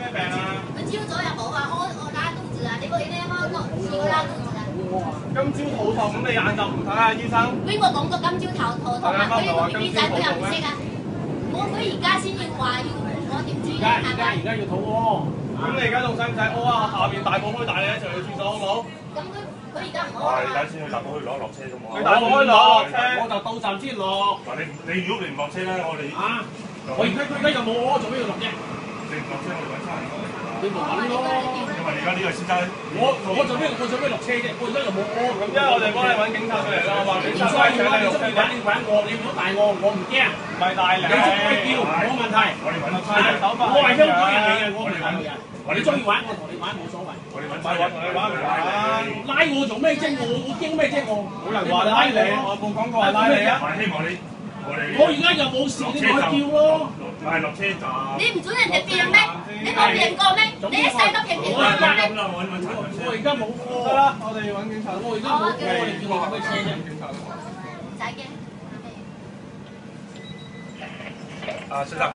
咩病啊？佢朝早又冇話我拉肚子啊，你冇見你有冇試過拉肚子啊？今朝肚痛，咁你晏晝唔睇下醫生？邊個講過今朝頭肚痛啊？佢呢個 BB 仔佢又唔識啊！佢而家先要話要我點知咧？而家要肚屙。咁你而家仲使唔使屙啊？下邊大埔開大你一齊去廁所好唔好？咁佢而家唔好哇！你等先去大埔去攞落車啫嘛。去大埔開攞落車，我就到站先落。嗱你如果你唔落車咧，我哋啊！我而家又冇屙，做咩要落啫？你唔落車，我哋揾差人。你咪揾咯。因為而家呢個先生，我做咩落車啫？我而家又冇屙。咁即係我哋幫你揾警察上嚟啦，話警察唔需要啊！你中意揾你揾我，你唔好大我，我唔驚。唔係大你。你中意叫冇問題。我哋揾差人手法。我係香港人嚟嘅，我唔係大陸人。你中意玩我同你玩冇所謂。我哋揾唔係話同你玩唔玩？拉我做咩啫？我驚咩啫？我冇人話拉你，我冇講過係拉你啊！希望你我而家又冇事，你咪叫咯。係落車站。你唔准人哋變咩？你冇變過咩？你一世都變變過咩？我而家冇喎。得啦，我哋揾警察。我而家冇喎，你叫我咁嘅車啫。唔使驚。啊，先生。